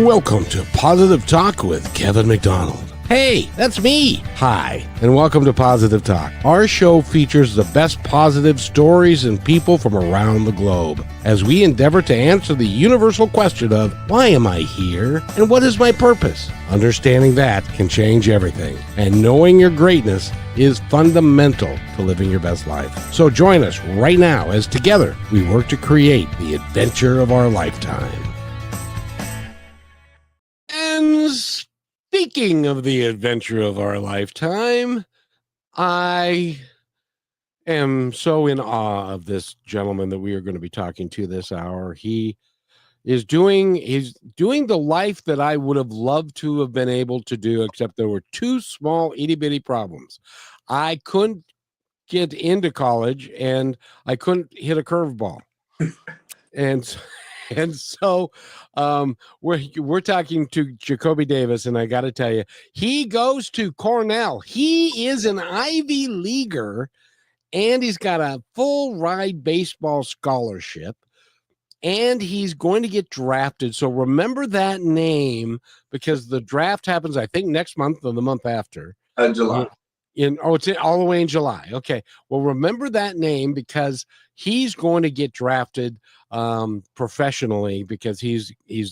Welcome to Positive Talk with Kevin McDonald. Hey, that's me. Hi, and welcome to Positive Talk. Our show features the best positive stories and people from around the globe as we endeavor to answer the universal question of why am I here and what is my purpose? Understanding that can change everything, and knowing your greatness is fundamental to living your best life. So join us right now as together we work to create the adventure of our lifetime. And speaking of the adventure of our lifetime, I am so in awe of this gentleman that we are going to be talking to this hour. He's doing the life that I would have loved to have been able to do, except there were two small itty-bitty problems. I couldn't get into college and I couldn't hit a curveball. And so we're talking to Jakobi Davis, and I got to tell you, he goes to Cornell. He is an Ivy Leaguer, and he's got a full ride baseball scholarship, and he's going to get drafted. So remember that name, because the draft happens, I think, next month or the month after. July. It's all the way in July. Okay. Well, remember that name because he's going to get drafted professionally, because he's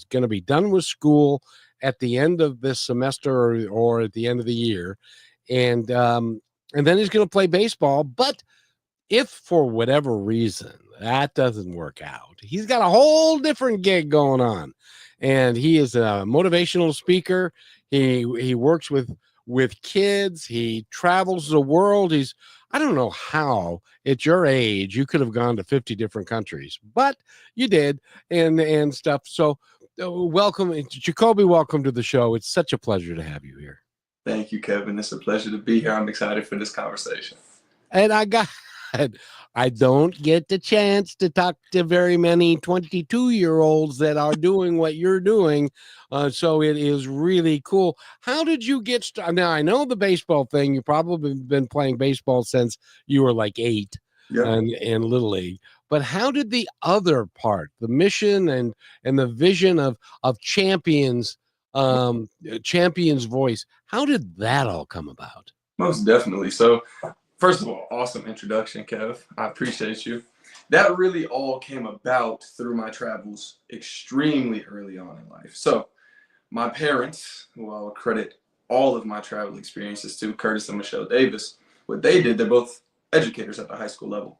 going to be done with school at the end of this semester or at the end of the year. And then he's going to play baseball. But if for whatever reason that doesn't work out, he's got a whole different gig going on. And he is a motivational speaker. He works with kids. He travels the world. I don't know how at your age you could have gone to 50 different countries, but you did, and stuff. So welcome, Jakobi. Welcome to the show. It's such a pleasure to have you here. Thank you, Kevin. It's a pleasure to be here. I'm excited for this conversation. And I don't get the chance to talk to very many 22-year-olds that are doing what you're doing. So it is really cool. How did you get started? Now, I know the baseball thing. You've probably been playing baseball since you were like 8. Yep. and Little League. But how did the other part, the mission and the vision of Champions, Champions Voice, how did that all come about? Most definitely. So first of all, awesome introduction, Kev. I appreciate you. That really all came about through my travels extremely early on in life. So my parents, who I'll credit all of my travel experiences to, Curtis and Michele Davis, what they did, they're both educators at the high school level.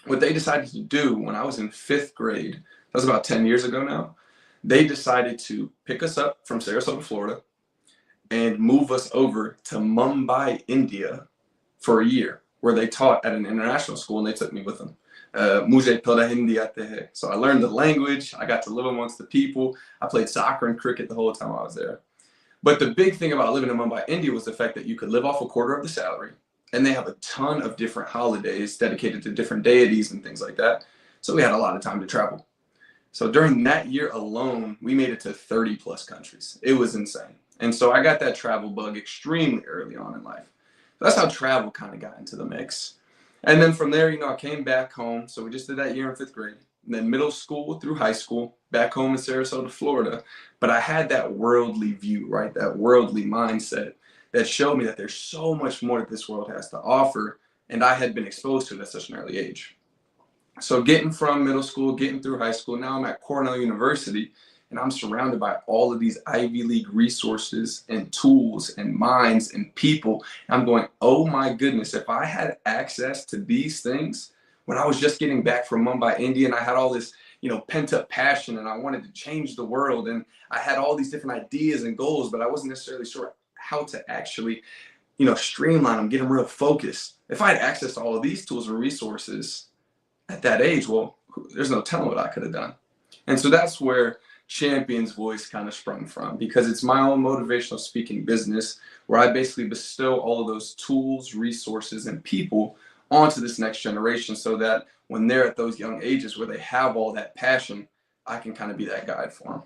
What they decided to do when I was in 5th grade, that was about 10 years ago now, they decided to pick us up from Sarasota, Florida, and move us over to Mumbai, India, for a year, where they taught at an international school, and they took me with them. Mujhe toda Hindi aate hai. So I learned the language. I got to live amongst the people. I played soccer and cricket the whole time I was there. But the big thing about living in Mumbai, India, was the fact that you could live off a quarter of the salary, and they have a ton of different holidays dedicated to different deities and things like that. So we had a lot of time to travel. So during that year alone, we made it to 30 plus countries. It was insane. And so I got that travel bug extremely early on in life. That's how travel kind of got into the mix. And then from there, I came back home. So we just did that year in 5th grade. And then middle school through high school, back home in Sarasota, Florida. But I had that worldly view, right? That worldly mindset that showed me that there's so much more that this world has to offer. And I had been exposed to it at such an early age. So getting from middle school, getting through high school, now I'm at Cornell University. And I'm surrounded by all of these Ivy League resources and tools and minds and people. And I'm going, oh my goodness, if I had access to these things when I was just getting back from Mumbai, India, and I had all this, pent up passion, and I wanted to change the world, and I had all these different ideas and goals, but I wasn't necessarily sure how to actually, streamline them, get them real focused. If I had access to all of these tools and resources at that age, well, there's no telling what I could have done. And so that's where Champions Voice kind of sprung from, because it's my own motivational speaking business where I basically bestow all of those tools, resources, and people onto this next generation, so that when they're at those young ages where they have all that passion, I can kind of be that guide for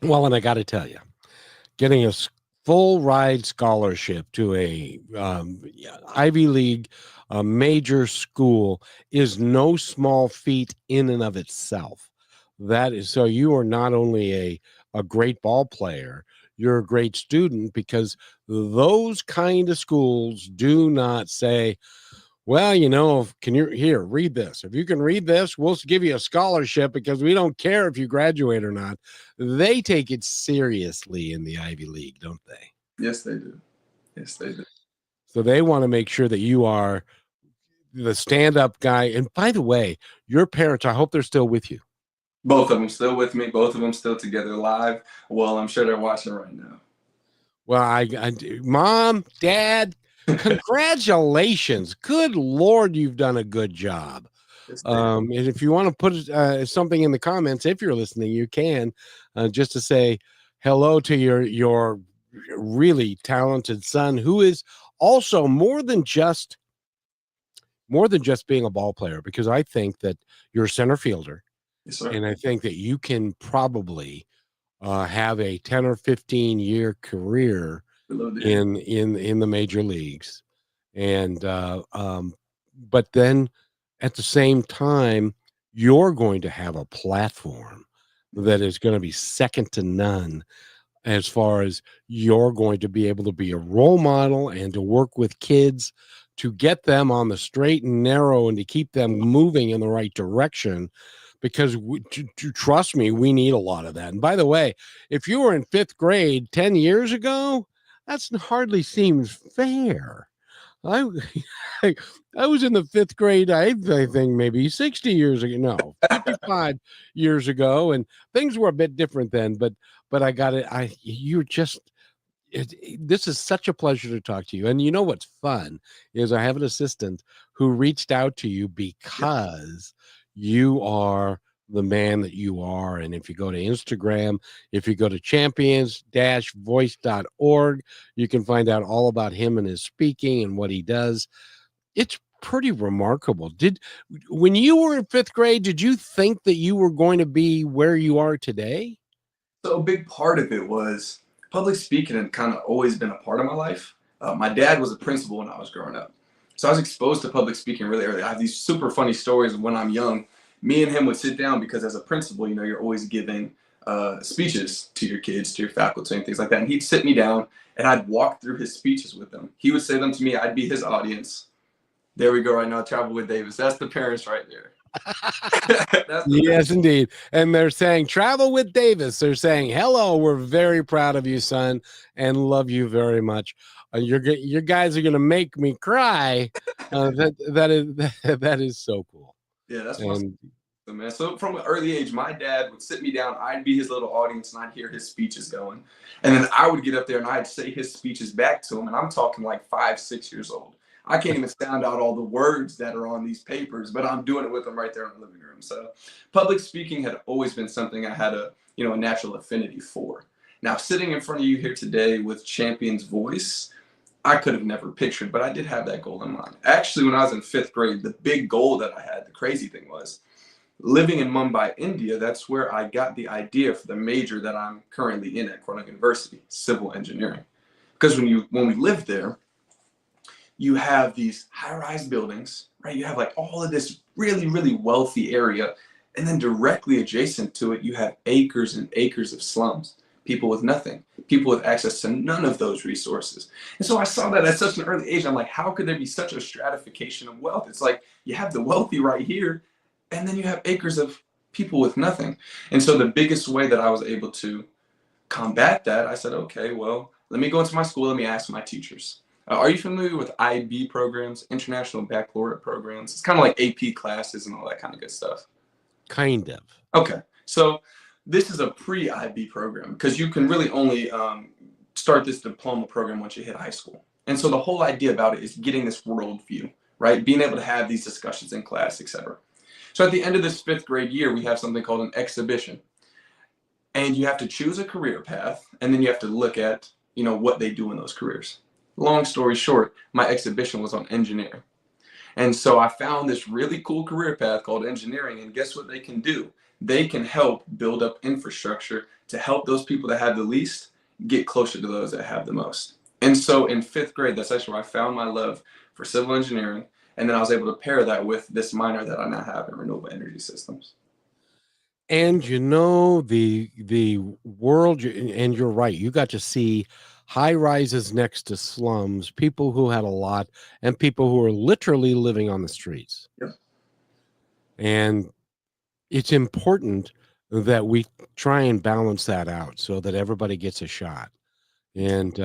them. Well, and I got to tell you, getting a full ride scholarship to a Ivy League major school is no small feat in and of itself. That is, so you are not only a great ball player, you're a great student, because those kind of schools do not say, well, can you here read this? If you can read this, we'll give you a scholarship because we don't care if you graduate or not. They take it seriously in the Ivy League, don't they? Yes, they do. Yes, they do. So they want to make sure that you are the stand-up guy. And by the way, your parents, I hope they're still with you. Both of them still with me. Both of them still together live. Well, I'm sure they're watching right now. Well, Mom, Dad, congratulations. Good Lord, you've done a good job. And if you want to put something in the comments, if you're listening, you can, just to say hello to your really talented son, who is also more than just being a ball player, because I think that you're a center fielder. Yes, sir. And I think that you can probably have a 10 or 15 year career in the major leagues. And but then at the same time, you're going to have a platform that is going to be second to none, as far as you're going to be able to be a role model and to work with kids to get them on the straight and narrow and to keep them moving in the right direction. Because trust me, we need a lot of that. And by the way, if you were in 5th grade 10 years ago, that's hardly seems fair. I was in the 5th grade, I think maybe 60 years ago, no, 55 years ago, and things were a bit different then. But I got it. This is such a pleasure to talk to you. And you know what's fun is I have an assistant who reached out to you because you are the man that you are. And if you go to Instagram, if you go to champions-voice.org, you can find out all about him and his speaking and what he does. It's pretty remarkable. When you were in 5th grade, did you think that you were going to be where you are today? So a big part of it was public speaking had kind of always been a part of my life. My dad was a principal when I was growing up. So I was exposed to public speaking really early. I have these super funny stories when I'm young. Me and him would sit down because as a principal, you're always giving speeches to your kids, to your faculty and things like that. And he'd sit me down and I'd walk through his speeches with them. He would say them to me. I'd be his audience. There we go right now. Travel with Davis. That's the parents right there. Yes, indeed. And they're saying travel with Davis. They're saying, hello, we're very proud of you, son, and love you very much. Your guys are going to make me cry. That is so cool. Yeah, that's awesome, man. So from an early age, my dad would sit me down. I'd be his little audience, and I'd hear his speeches going. And then I would get up there, and I'd say his speeches back to him. And I'm talking like 5, 6 years old. I can't even sound out all the words that are on these papers, but I'm doing it with them right there in the living room. So public speaking had always been something I had a natural affinity for. Now, sitting in front of you here today with Champion's voice, I could have never pictured, but I did have that goal in mind. Actually, when I was in 5th grade, the big goal that I had, the crazy thing was, living in Mumbai, India, that's where I got the idea for the major that I'm currently in at Cornell University, civil engineering. Because when we lived there, you have these high-rise buildings, right? You have like all of this really, really wealthy area. And then directly adjacent to it, you have acres and acres of slums, people with nothing, people with access to none of those resources. And so I saw that at such an early age. I'm like, how could there be such a stratification of wealth? It's like you have the wealthy right here, and then you have acres of people with nothing. And so the biggest way that I was able to combat that, I said, okay, well, let me go into my school. Let me ask my teachers. Are you familiar with IB programs, International Baccalaureate programs? It's kind of like AP classes and all that kind of good stuff. Kind of. Okay. So this is a pre-IB program because you can really only start this diploma program once you hit high school. And so the whole idea about it is getting this worldview, right? Being able to have these discussions in class, etc. So at the end of this 5th grade year, we have something called an exhibition. And you have to choose a career path, and then you have to look at, what they do in those careers. Long story short, my exhibition was on engineering. And so I found this really cool career path called engineering. And guess what they can do? They can help build up infrastructure to help those people that have the least get closer to those that have the most. And so in 5th grade, that's actually where I found my love for civil engineering. And then I was able to pair that with this minor that I now have in renewable energy systems. And you know, the world, and you're right. You got to see high rises next to slums, people who had a lot, and people who are literally living on the streets. Yep. And it's important that we try and balance that out so that everybody gets a shot. And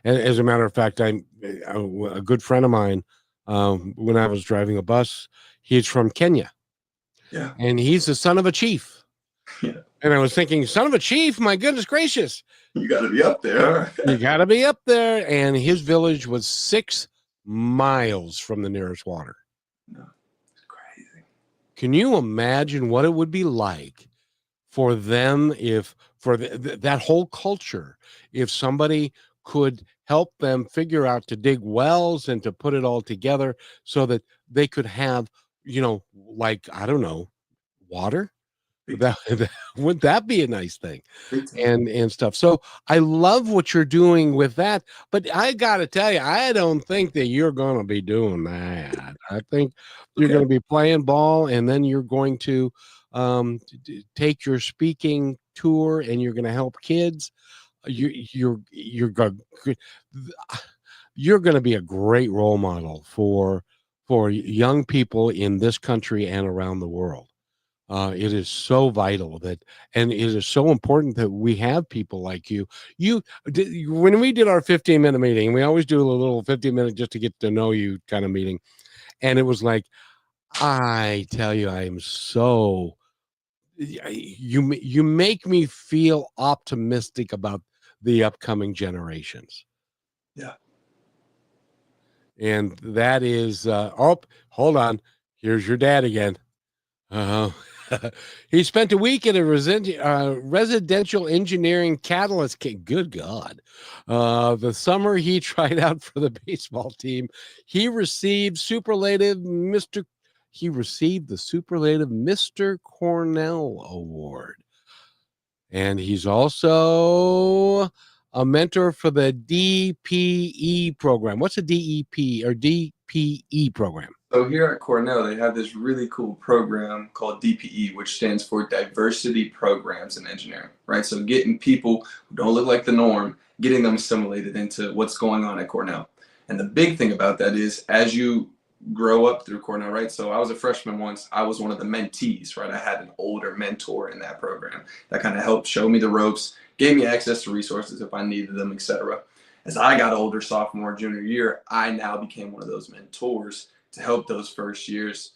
as a matter of fact, a good friend of mine. When I was driving a bus, he's from Kenya, Yeah. and he's the son of a chief. Yeah. And I was thinking, son of a chief, my goodness gracious, You got to be up there. you got to be up there. And his village was 6 miles from the nearest water. No, it's crazy. Can you imagine what it would be like for them, if for that whole culture, if somebody could help them figure out to dig wells and to put it all together so that they could have, like, I don't know, water? Would that be a nice thing? And stuff. So I love what you're doing with that, but I got to tell you, I don't think that you're going to be doing that. I think you're going to be playing ball, and then you're going to take your speaking tour, and you're going to help kids. You're going to be a great role model for young people in this country and around the world. It is so vital and it is so important that we have people like you. When we did our 15-minute meeting, we always do a little 15-minute just to get to know you kind of meeting. And it was like, I tell you, I am so, you make me feel optimistic about the upcoming generations. Yeah. And that is, hold on. Here's your dad again. He spent a week at a residential engineering catalyst. Good God. The summer he tried out for the baseball team, he received the superlative Mr. Cornell Award. And he's also a mentor for the DPE program. What's a DEP or DPE program? So here at Cornell, they have this really cool program called DPE, which stands for Diversity Programs in Engineering, right? So getting people who don't look like the norm, getting them assimilated into what's going on at Cornell. And the big thing about that is as you grow up through Cornell, right? So I was a freshman once. I was one of the mentees, right? I had an older mentor in that program that kind of helped show me the ropes, gave me access to resources if I needed them, etc. As I got older, sophomore, junior year, I now became one of those mentors to help those first years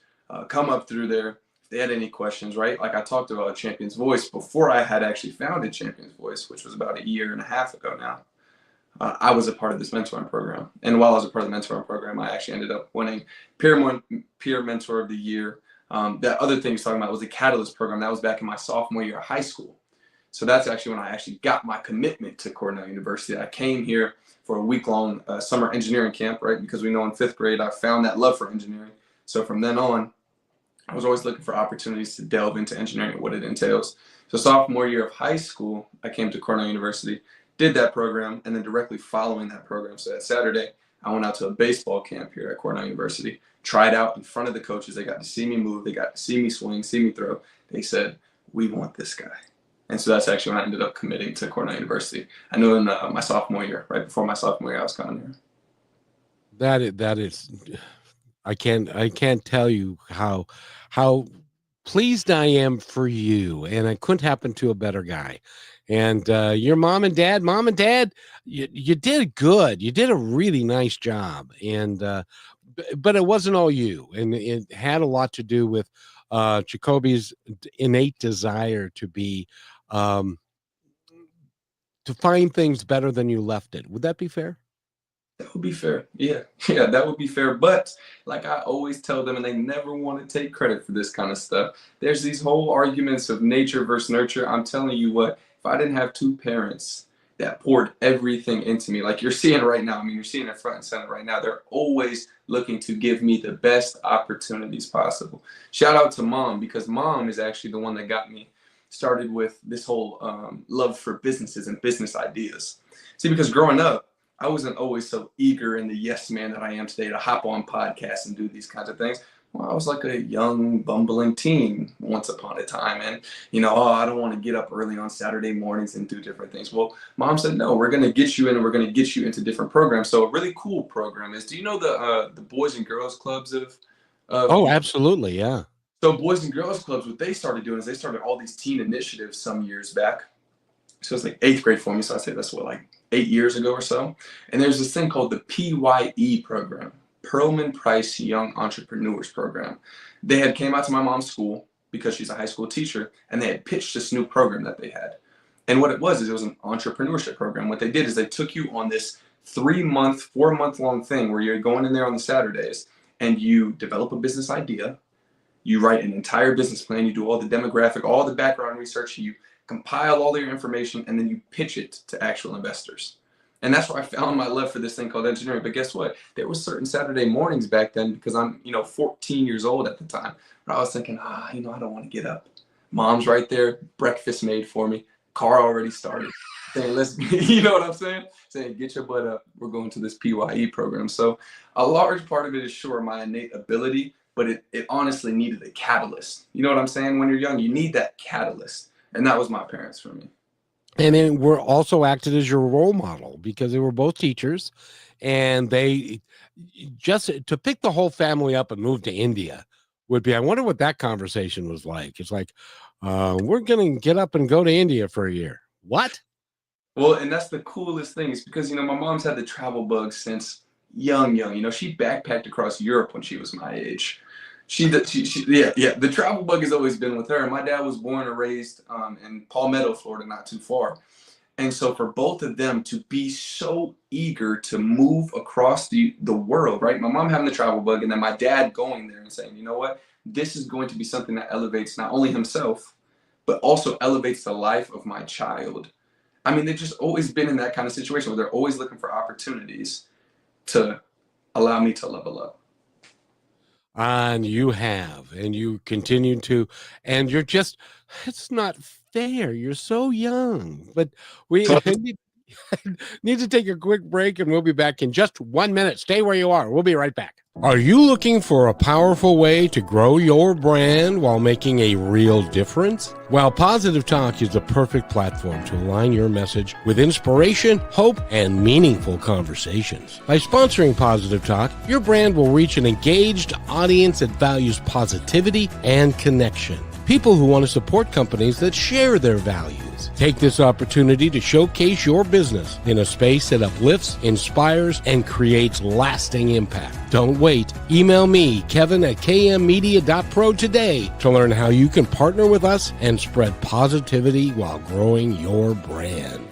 come up through there. If they had any questions, right? Like I talked about Champion's Voice before I had actually founded Champion's Voice, which was about 1.5 years ago now. I was a part of this mentoring program. And while I was a part of the mentoring program, I actually ended up winning Peer Mentor of the Year. That other thing he's talking about was the Catalyst program. That was back in my sophomore year of high school. So that's actually when I actually got my commitment to Cornell University. I came here for a week-long summer engineering camp, right? Because we know in 5th grade, I found that love for engineering. So from then on, I was always looking for opportunities to delve into engineering and what it entails. So sophomore year of high school, I came to Cornell University, did that program, and then directly following that program, so that Saturday, I went out to a baseball camp here at Cornell University, tried out in front of the coaches. They got to see me move. They got to see me swing, see me throw. They said, we want this guy. And so that's actually when I ended up committing to Cornell University. I knew in my sophomore year, right before my sophomore year, I was coming here. That is, I can't tell you how pleased I am for you, and I couldn't happen to a better guy. And your mom and dad, you did good. You did a really nice job, and but it wasn't all you, and it had a lot to do with Jakobi's innate desire to be to find things better than you left it. Would that be fair? That would be fair. Yeah, that would be fair. But like I always tell them, and they never want to take credit for this kind of stuff, there's these whole arguments of nature versus nurture. I'm telling you what, if I didn't have 2 parents that poured everything into me, like you're seeing right now, I mean, you're seeing it front and center right now, they're always looking to give me the best opportunities possible. Shout out to mom, because mom is actually the one that got me started with this whole love for businesses and business ideas. See, because growing up, I wasn't always so eager and the yes man that I am today to hop on podcasts and do these kinds of things. Well, I was like a young, bumbling teen once upon a time. And, oh, I don't want to get up early on Saturday mornings and do different things. Well, mom said, no, we're going to get you in and we're going to get you into different programs. So a really cool program is, do you know the Boys and Girls Clubs of Oh, absolutely. Yeah. so Boys and Girls Clubs, what they started doing is they started all these teen initiatives some years back. So it's like eighth grade for me. So I say that's what, like 8 years ago or so. And there's this thing called the PYE program, Perlman Price Young Entrepreneurs Program. They had came out to my mom's school because she's a high school teacher, and they had pitched this new program that they had. And what it was is it was an entrepreneurship program. What they did is they took you on this 3-month, 4-month long thing where you're going in there on the Saturdays and you develop a business idea. You write an entire business plan. You do all the demographic, all the background research. You compile all your information, and then you pitch it to actual investors. And that's where I found my love for this thing called engineering. But guess what? There were certain Saturday mornings back then, because I'm, 14 years old at the time, where I was thinking, I don't want to get up. Mom's right there, breakfast made for me, car already started. Saying, let's, you know what I'm saying? Saying, get your butt up. We're going to this PYE program. So a large part of it is sure my innate ability, but it honestly needed a catalyst. You know what I'm saying? When you're young, you need that catalyst. And that was my parents for me. And then we're also acted as your role model because they were both teachers, and they just to pick the whole family up and move to India would be, I wonder what that conversation was like. It's like, we're going to get up and go to India for a year. What? Well, and that's the coolest thing is because, my mom's had the travel bug since young. She backpacked across Europe when she was my age. The travel bug has always been with her. My dad was born and raised in Palmetto, Florida, not too far. And so for both of them to be so eager to move across the world, right? My mom having the travel bug, and then my dad going there and saying, you know what, this is going to be something that elevates not only himself, but also elevates the life of my child. I mean, they've just always been in that kind of situation where they're always looking for opportunities to allow me to level up. And you have, and you continue to, and you're just, it's not fair. You're so young, but we need to take a quick break, and we'll be back in just 1 minute. Stay where you are. We'll be right back. Are you looking for a powerful way to grow your brand while making a real difference? Well, Positive Talk is the perfect platform to align your message with inspiration, hope, and meaningful conversations. By sponsoring Positive Talk, your brand will reach an engaged audience that values positivity and connection. People who want to support companies that share their values. Take this opportunity to showcase your business in a space that uplifts, inspires, and creates lasting impact. Don't wait. Email me, Kevin@kmmedia.pro today to learn how you can partner with us and spread positivity while growing your brand.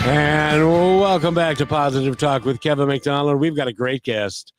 And welcome back to Positive Talk with Kevin McDonald. We've got a great guest.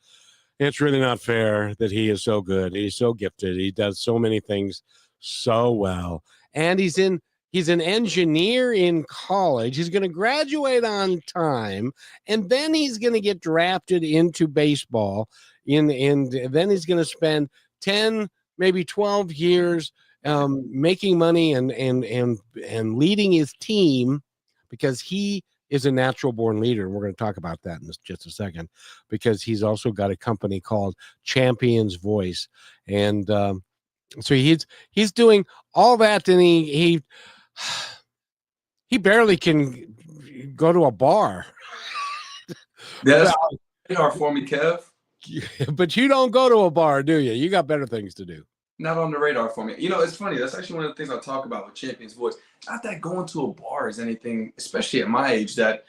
It's really not fair that he is so good. He's so gifted. He does so many things so well. And he's an engineer in college. He's going to graduate on time, and then he's going to get drafted into baseball. And then he's going to spend 10, maybe 12 years making money and leading his team, because he is a natural born leader. We're going to talk about that in just a second, because he's also got a company called Champion's Voice. And so he's doing all that, and he barely can go to a bar. That's radar for me, Kev. But you don't go to a bar, do you? You got better things to do. Not on the radar for me. It's funny. That's actually one of the things I talk about with Champion's Voice. Not that going to a bar is anything, especially at my age, that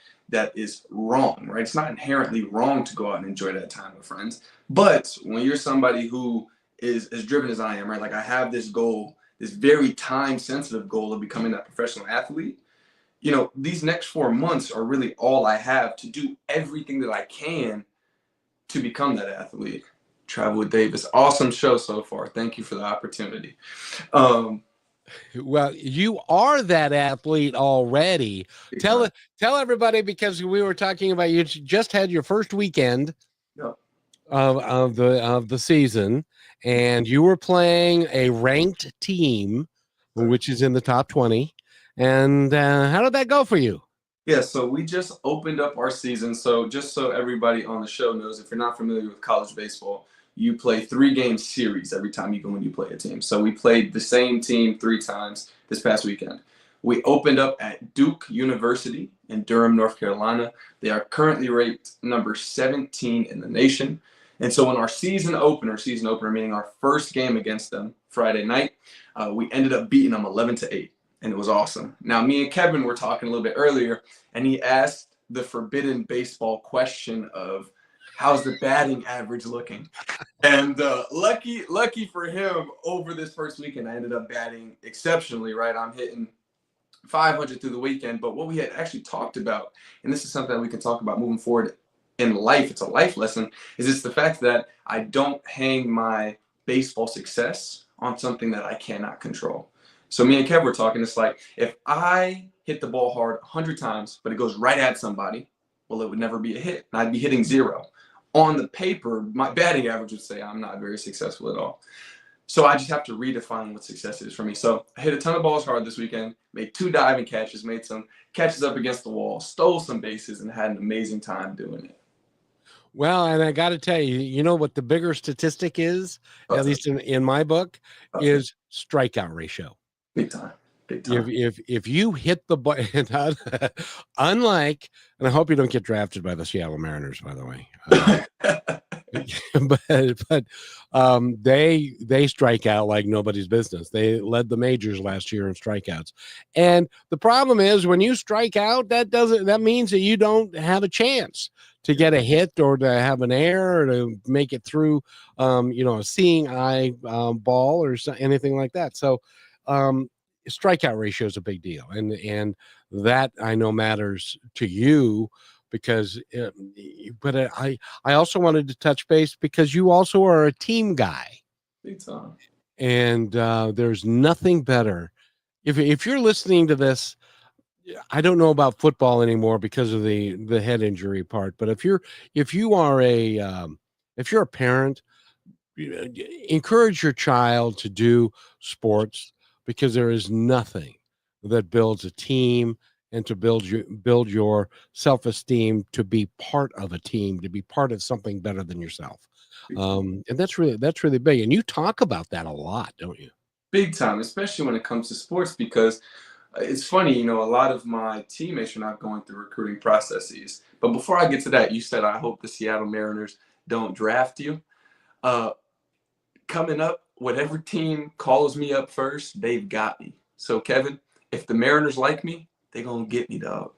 is wrong, right? It's not inherently wrong to go out and enjoy that time with friends. But when you're somebody who is as driven as I am, right? Like I have this goal, this very time-sensitive goal of becoming that professional athlete. These next 4 months are really all I have to do everything that I can to become that athlete. Travel with Davis. Awesome show so far. Thank you for the opportunity. Well, you are that athlete already. Tell everybody, because we were talking about, you just had your first weekend of the season, and you were playing a ranked team, which is in the top 20. And how did that go for you? Yeah, so we just opened up our season. So just so everybody on the show knows, if you're not familiar with college baseball, you play 3-game series every time you go when you play a team. So we played the same team 3 times this past weekend. We opened up at Duke University in Durham, North Carolina. They are currently ranked number 17 in the nation. And so in our season opener, meaning our first game against them Friday night, we ended up beating them 11-8. And it was awesome. Now, me and Kevin were talking a little bit earlier, and he asked the forbidden baseball question of, how's the batting average looking? And lucky for him, over this first weekend, I ended up batting exceptionally, right? I'm hitting 500 through the weekend. But what we had actually talked about, and this is something that we can talk about moving forward in life, it's a life lesson, is it's the fact that I don't hang my baseball success on something that I cannot control. So me and Kev were talking, it's like, if I hit the ball hard 100 times, but it goes right at somebody, well, it would never be a hit. And I'd be hitting 0. On the paper, my batting average would say I'm not very successful at all. So I just have to redefine what success is for me. So I hit a ton of balls hard this weekend, made 2 diving catches, made some catches up against the wall, stole some bases, and had an amazing time doing it. Well, and I got to tell you, you know what the bigger statistic is, at least in my book, is strikeout ratio. Big time. Big time. If you hit the ball, unlike, and I hope you don't get drafted by the Seattle Mariners, by the way. But they strike out like nobody's business. They led the majors last year in strikeouts. And the problem is, when you strike out, that means that you don't have a chance to get a hit or to have an error or to make it through a seeing eye ball or anything like that. So strikeout ratio is a big deal, and that I know matters to you, because but I also wanted to touch base because you also are a team guy. Big time. And there's nothing better. If you're listening to this, I don't know about football anymore because of the head injury part, but if you are a parent, encourage your child to do sports, because there is nothing that builds a team and to build your self-esteem, to be part of a team, to be part of something better than yourself. And that's really big. And you talk about that a lot, don't you? Big time, especially when it comes to sports, because it's funny, a lot of my teammates are not going through recruiting processes. But before I get to that, you said, I hope the Seattle Mariners don't draft you. Coming up, whatever team calls me up first, they've got me. So, Kevin, if the Mariners like me, they're going to get me, dog.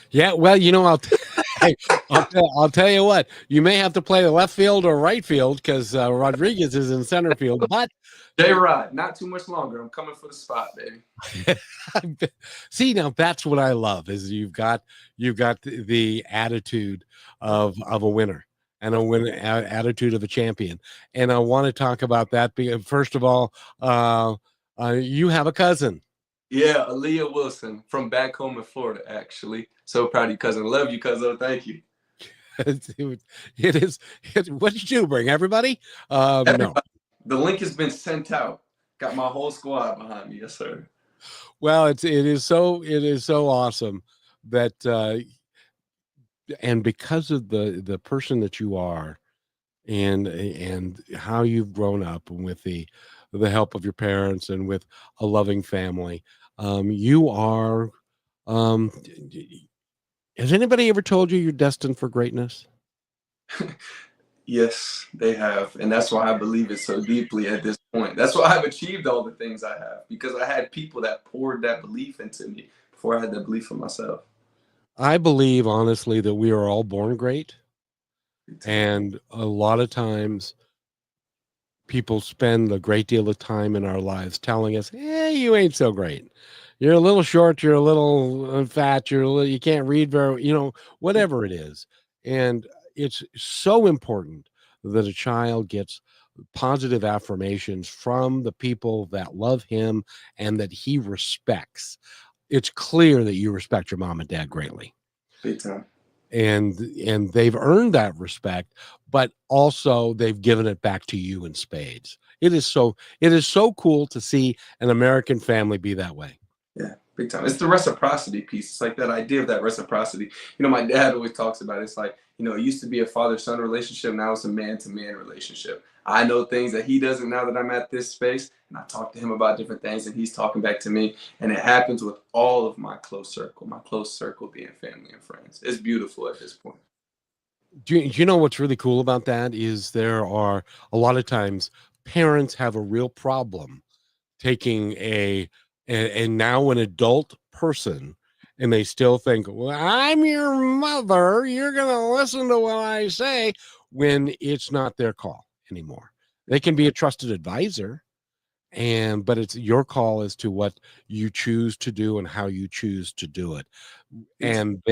Yeah, well, I'll tell you what, you may have to play the left field or right field, because Rodriguez is in center field. But J-Rod, not too much longer. I'm coming for the spot, baby. See, now that's what I love, is you've got the attitude of a winner, and attitude of a champion. And I want to talk about that, because first of all, you have a cousin. Yeah, Aaliyah Wilson from back home in Florida, actually. So proud of you, cousin. Love you, cousin. Thank you. It is. What did you bring? Everybody? No. The link has been sent out. Got my whole squad behind me. Yes, sir. Well, it is so awesome that and because of the person that you are, and how you've grown up, and with the help of your parents and with a loving family, you are. Has anybody ever told you you're destined for greatness? Yes, they have. And that's why I believe it so deeply at this point. That's why I've achieved all the things I have, because I had people that poured that belief into me before I had that belief in myself. I believe, honestly, that we are all born great. And a lot of times people spend a great deal of time in our lives telling us, hey, you ain't so great. You're a little short, you're a little fat, you can't read very, whatever it is. And it's so important that a child gets positive affirmations from the people that love him and that he respects. It's clear that you respect your mom and dad greatly. Big time. And they've earned that respect, but also they've given it back to you in spades. It is so cool to see an American family be that way. Yeah, Big time. It's the reciprocity piece. It's like that idea of that reciprocity. You know, my dad always talks about it. It's like, you know, it used to be a father-son relationship. Now it's a man-to-man relationship. I know things that he doesn't now that I'm at this space. And I talk to him about different things and he's talking back to me. And it happens with all of my close circle being family and friends. It's beautiful at this point. Do you know what's really cool about that is there are a lot of times parents have a real problem taking and now an adult person and they still think, well, I'm your mother, you're gonna listen to what I say, when it's not their call anymore. They can be a trusted advisor, but it's your call as to what you choose to do and how you choose to do it. And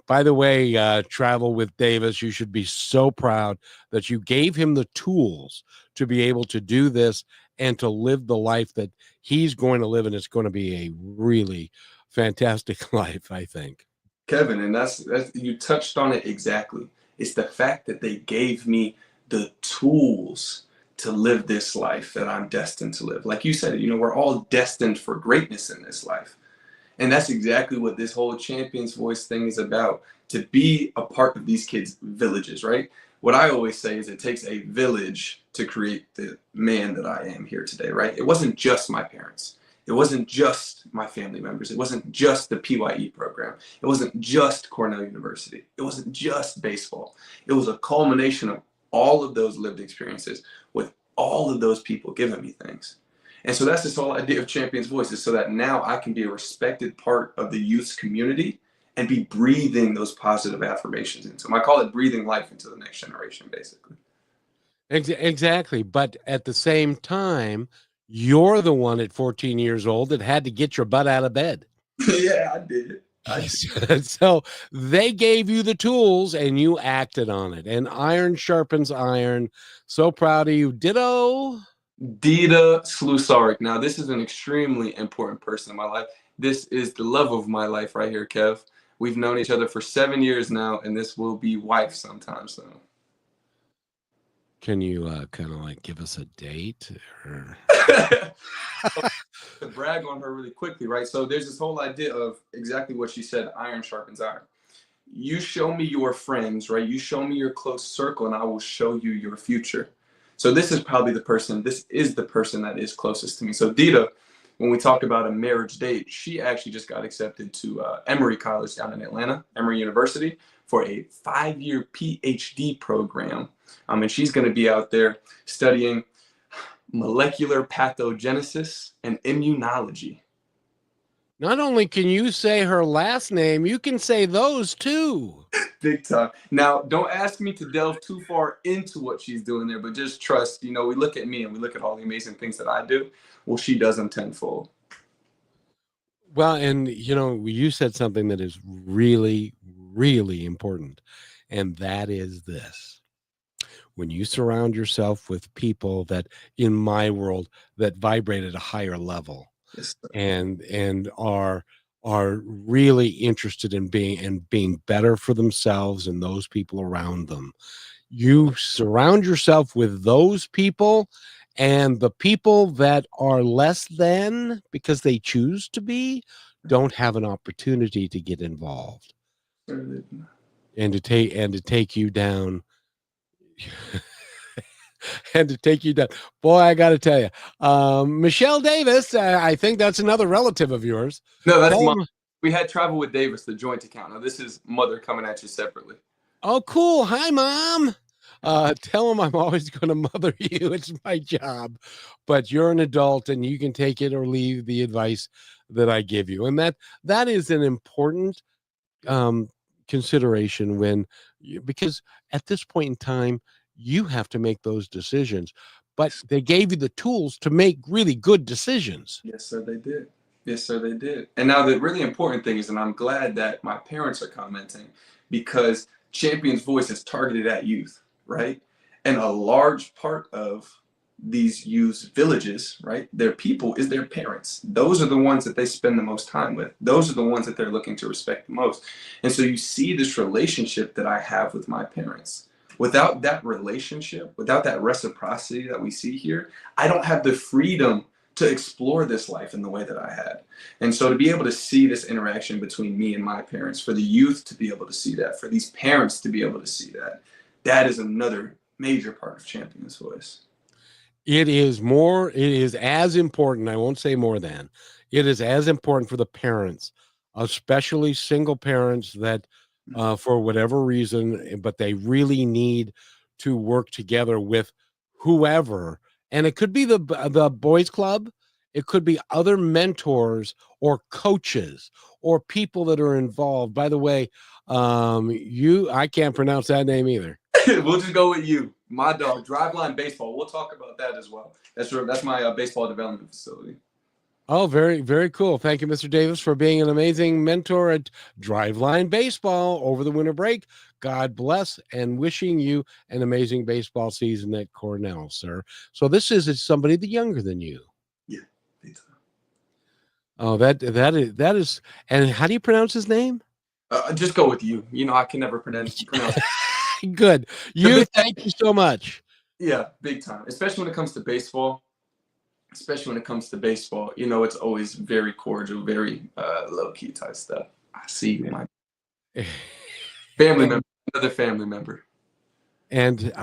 by the way, Travel with Davis, you should be so proud that you gave him the tools to be able to do this and to live the life that he's going to live, and it's going to be a really fantastic life, I think. Kevin, and that's you touched on it exactly. It's the fact that they gave me the tools to live this life that I'm destined to live. Like you said, you know, we're all destined for greatness in this life. And that's exactly what this whole Champions Voice thing is about, to be a part of these kids' villages, right? What I always say is it takes a village to create the man that I am here today, right? It wasn't just my parents. It wasn't just my family members. It wasn't just the PYE program. It wasn't just Cornell University. It wasn't just baseball. It was a culmination of all of those lived experiences with all of those people giving me things. And so that's this whole idea of Champions Voice, is so that now I can be a respected part of the youth's community and be breathing those positive affirmations into them. I call it breathing life into the next generation, basically. Exactly. But at the same time, you're the one at 14 years old that had to get your butt out of bed. Yeah, I did. So they gave you the tools and you acted on it. And iron sharpens iron. So proud of you. Ditto. Dita Slusaric. Now, this is an extremely important person in my life. This is the love of my life right here, Kev. We've known each other for 7 years now, and this will be wife sometime soon. Can you kind of like give us a date? Or... To brag on her really quickly, right? So there's this whole idea of exactly what she said, iron sharpens iron. You show me your friends, right? You show me your close circle, and I will show you your future. So this is probably the person that is closest to me. So Dita, when we talk about a marriage date, she actually just got accepted to Emory College down in Atlanta, Emory University, for a 5-year PhD program. And she's going to be out there studying molecular pathogenesis and immunology. Not only can you say her last name, you can say those too. Big time. Now, don't ask me to delve too far into what she's doing there, but just trust, you know, we look at me and we look at all the amazing things that I do. Well, she does them tenfold. Well, and, you know, you said something that is really, really important, and that is this. When you surround yourself with people that, in my world, that vibrate at a higher level, yes, and are really interested in being better for themselves and those people around them, you surround yourself with those people, and the people that are less than because they choose to be don't have an opportunity to get involved and to take you down. And to take you down. Boy, I got to tell you, Michele Davis, I think that's another relative of yours. No, that's mom. We had Travel with Davis, the joint account. Now, this is mother coming at you separately. Oh, cool. Hi, Mom. Tell him I'm always going to mother you. It's my job. But you're an adult and you can take it or leave the advice that I give you. And that is an important consideration because at this point in time, you have to make those decisions, but they gave you the tools to make really good decisions. Yes, sir, they did. Yes, sir, they did. And now the really important thing is, and I'm glad that my parents are commenting, because Champions Voice is targeted at youth, right? And a large part of these youth villages, right, their people is their parents. Those are the ones that they spend the most time with. Those are the ones that they're looking to respect the most. And so you see this relationship that I have with my parents. Without that relationship, without that reciprocity that we see here, I don't have the freedom to explore this life in the way that I had. And so to be able to see this interaction between me and my parents, for the youth to be able to see that, for these parents to be able to see that, that is another major part of Champion's Voice. It is as important. I won't say more than. It is as important for the parents, especially single parents that, for whatever reason, but they really need to work together with whoever. And it could be the boys club. It could be other mentors or coaches or people that are involved. By the way, I can't pronounce that name either. We'll just go with you. My dog, Driveline Baseball. We'll talk about that as well. That's my baseball development facility. Oh, very, very cool. Thank you, Mr. Davis, for being an amazing mentor at Driveline Baseball over the winter break. God bless, and wishing you an amazing baseball season at Cornell, sir. So this is somebody younger than you. Yeah, big time. Oh, that is. And how do you pronounce his name? Just go with you. You know, I can never pronounce. Good. Thank you so much. Yeah, big time. Especially when it comes to baseball. You know, it's always very cordial, very low-key type stuff. I see you, my family member, another family member. And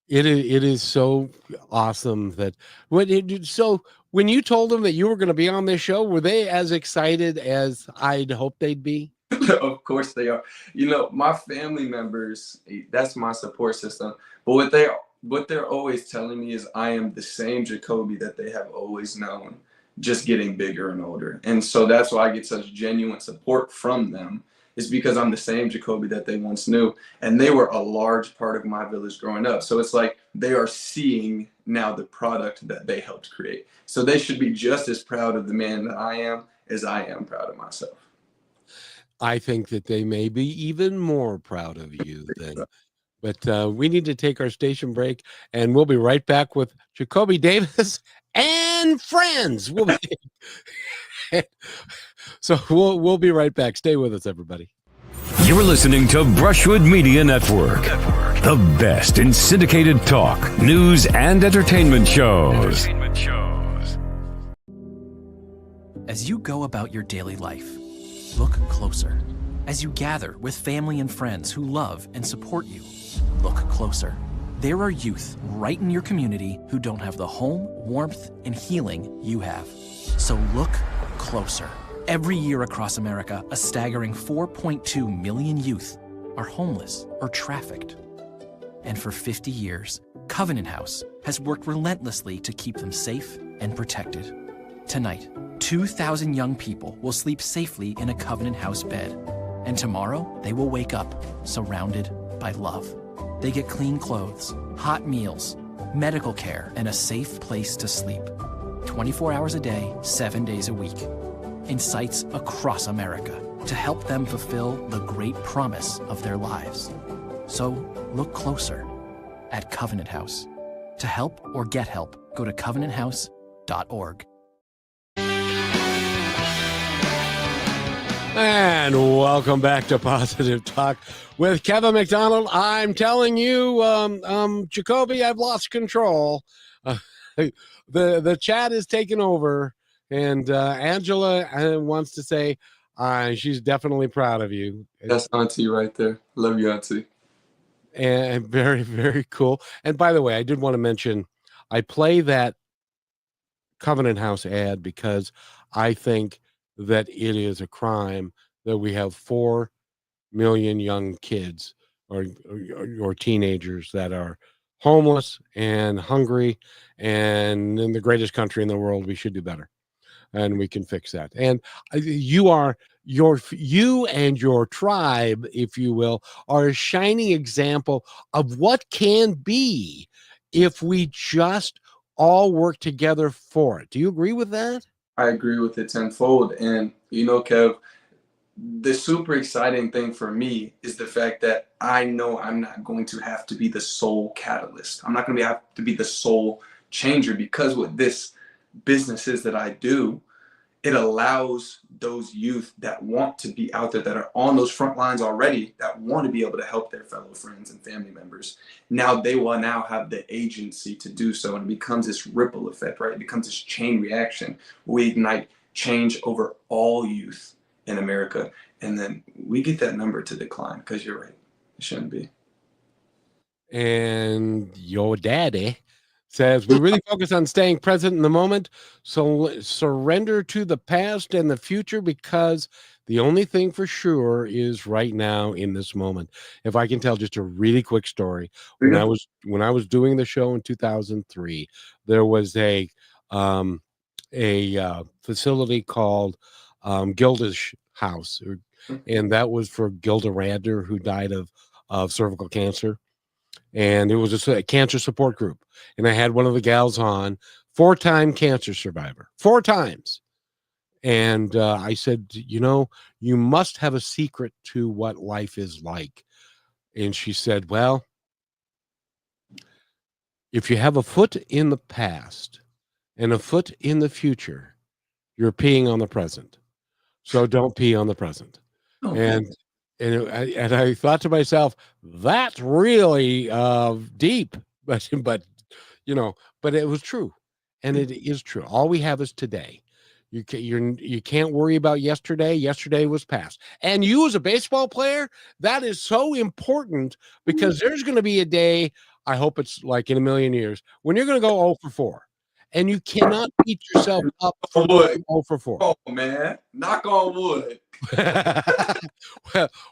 it is so awesome that when you told them that you were going to be on this show, were they as excited as I'd hoped they'd be? Of course they are. You know, my family members, that's my support system. But what they're always telling me is I am the same Jakobi that they have always known, just getting bigger and older. And so that's why I get such genuine support from them, is because I'm the same Jakobi that they once knew. And they were a large part of my village growing up. So it's like they are seeing now the product that they helped create. So they should be just as proud of the man that I am as I am proud of myself. I think that they may be even more proud of you than. But we need to take our station break, and we'll be right back with Jakobi Davis and friends. So we'll be right back. Stay with us, everybody. You're listening to Brushwood Media Network, the best in syndicated talk, news, and entertainment shows. As you go about your daily life, look closer. As you gather with family and friends who love and support you, look closer. There are youth right in your community who don't have the home, warmth, and healing you have. So look closer. Every year across America, a staggering 4.2 million youth are homeless or trafficked. And for 50 years, Covenant House has worked relentlessly to keep them safe and protected. Tonight, 2,000 young people will sleep safely in a Covenant House bed. And tomorrow, they will wake up surrounded by love. They get clean clothes, hot meals, medical care, and a safe place to sleep. 24 hours a day, 7 days a week. In sites across America to help them fulfill the great promise of their lives. So look closer at Covenant House. To help or get help, go to covenanthouse.org. And welcome back to Positive Talk with Kevin McDonald. I'm telling you, Jakobi, I've lost control. The chat is taking over, and Angela wants to say she's definitely proud of you. That's Auntie right there. Love you, Auntie. And very, very cool. And by the way, I did want to mention, I play that Covenant House ad because I think that it is a crime that we have 4 million young kids or teenagers that are homeless and hungry, and in the greatest country in the world, we should do better, and we can fix that. And you and your tribe, if you will, are a shining example of what can be if we just all work together for it. Do you agree with that? I agree with it tenfold. And, you know, Kev, the super exciting thing for me is the fact that I know I'm not going to have to be the sole catalyst. I'm not going to have to be the sole changer, because what this business is that I do, it allows those youth that want to be out there, that are on those front lines already, that want to be able to help their fellow friends and family members. Now they will now have the agency to do so, and it becomes this ripple effect, right? It becomes this chain reaction. We ignite change over all youth in America, and then we get that number to decline, because you're right, it shouldn't be. And your daddy says we really focus on staying present in the moment, so surrender to the past and the future, because the only thing for sure is right now in this moment. If I can tell just a really quick story, when I was doing the show in 2003, there was a facility called Gilda's House, and that was for Gilda Radner, who died of cervical cancer. And it was just a cancer support group. And I had one of the gals on, 4-time cancer survivor, 4 times. And I said, you must have a secret to what life is like. And she said, well, if you have a foot in the past and a foot in the future, you're peeing on the present. So don't pee on the present. Okay. And I thought to myself, that's really deep, but it was true, and it is true. All we have is today. You can't worry about yesterday. Yesterday was past. And you, as a baseball player, that is so important, because there's going to be a day, I hope it's like in a million years, when you're going to go 0 for 4. And you cannot beat yourself up for 0 for 4. Oh, man. Knock on wood.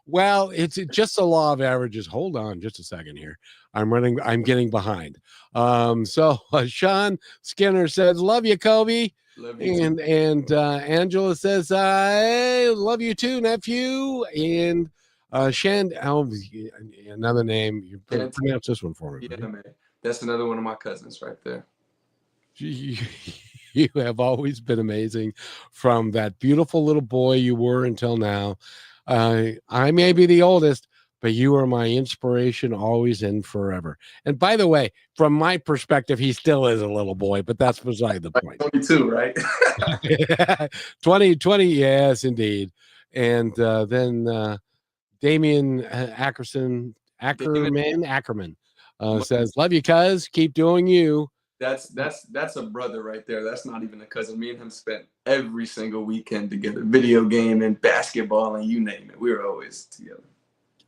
well, it's just the law of averages. Hold on just a second here. I'm getting behind. So Sean Skinner says, love you, Kobe. Love you and Angela says, I love you too, nephew. And another name. You pronounce this one for me. Yeah, man. That's another one of my cousins right there. You have always been amazing, from that beautiful little boy you were until now. I may be the oldest, but you are my inspiration always and forever. And by the way, from my perspective, he still is a little boy, but that's beside the point. 22, right? 20, yes, indeed. And then Damian Ackerman says, love you, cuz. Keep doing you. That's a brother right there. That's not even a cousin. Me and him spent every single weekend together, video game and basketball and you name it. We were always together.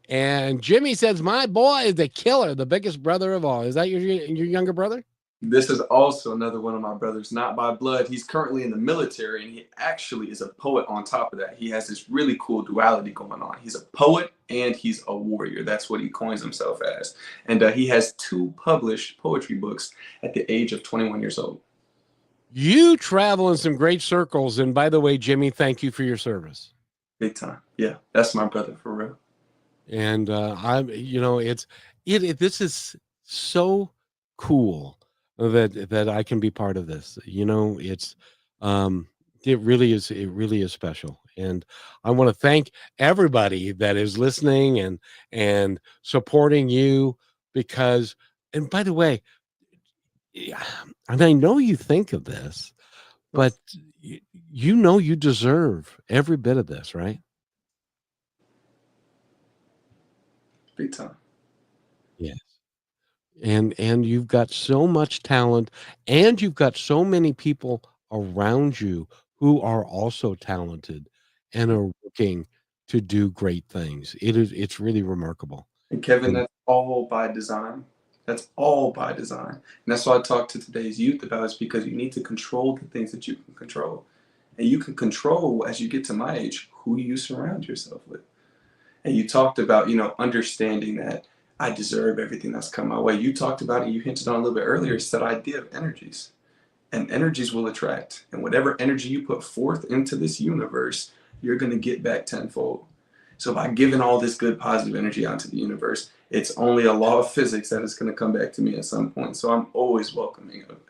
And Jimmy says, my boy is the killer, the biggest brother of all. Is that your younger brother? This is also another one of my brothers, not by blood. He's currently in the military, and he actually is a poet on top of that. He has this really cool duality going on. He's a poet and he's a warrior. That's what he coins himself as. And he has 2 published poetry books at the age of 21 years old. You travel in some great circles. And by the way, Jimmy, thank you for your service. Big time. Yeah, that's my brother for real. And this is so cool that I can be part of this. It really is special. And I want to thank everybody that is listening and supporting you, because, and by the way, and I know you think of this, but you deserve every bit of this, right? Big time. Yes. And you've got so much talent, and you've got so many people around you who are also talented and are working to do great things. It's really remarkable. And Kevin, that's all by design. That's all by design. And that's what I talk to today's youth about, is because you need to control the things that you can control. And you can control, as you get to my age, who you surround yourself with. And you talked about, understanding that I deserve everything that's come my way. You talked about it, you hinted on a little bit earlier, it's that idea of energies. And energies will attract. And whatever energy you put forth into this universe, you're going to get back tenfold. So by giving all this good positive energy out to the universe, it's only a law of physics that is going to come back to me at some point. So I'm always welcoming of it.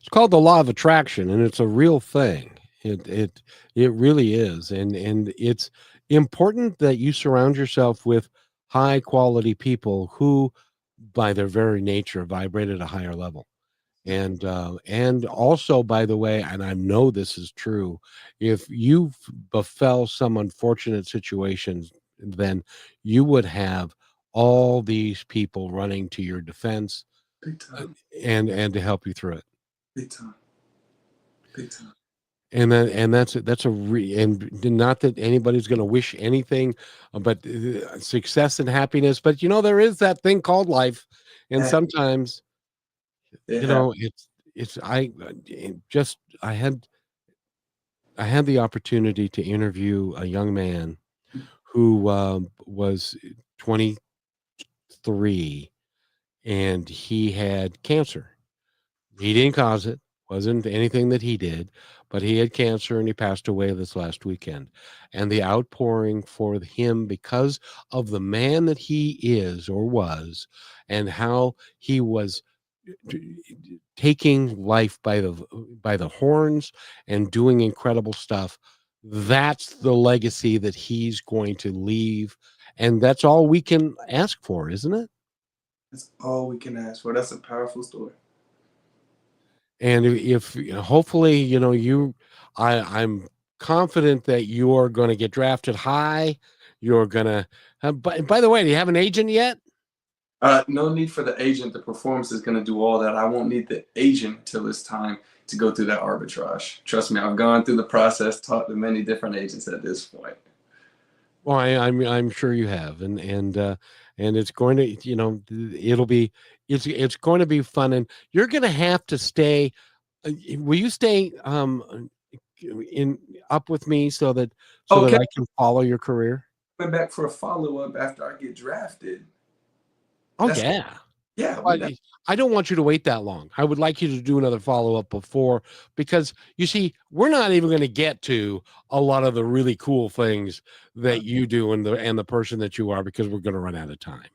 It's called the law of attraction, and it's a real thing. It really is. And it's important that you surround yourself with high quality people who, by their very nature, vibrate at a higher level. And also, by the way, and I know this is true, if you befell some unfortunate situations, then you would have all these people running to your defense, Big uh, time. and to help you through it. Big time. Big time. And that's and not that anybody's going to wish anything, but success and happiness. But there is that thing called life, and Yeah. sometimes Yeah. it's just I had the opportunity to interview a young man who was 23, and he had cancer. He didn't cause it, wasn't anything that he did, but he had cancer and he passed away this last weekend. And the outpouring for him, because of the man that he is or was, and how he was taking life by the horns and doing incredible stuff. That's the legacy that he's going to leave, and that's all we can ask for, isn't it? That's all we can ask for. That's a powerful story. And if hopefully I'm confident that you're going to get drafted high. You're gonna by the way, do you have an agent yet? No need for the agent. The performance is going to do all that. I won't need the agent till it's time to go through that arbitrage. Trust me, I've gone through the process, talked to many different agents at this point. Well, I'm sure you have, and it's going to it's going to be fun, and you're going to have to stay. Will you stay in up with me so that Okay, I can follow your career? went back for a follow-up after I get drafted. Oh That's yeah. yeah. Well, I don't want you to wait that long. I would like you to do another follow-up before, because you see, we're not even going to get to a lot of the really cool things that you do and the person that you are, because we're going to run out of time.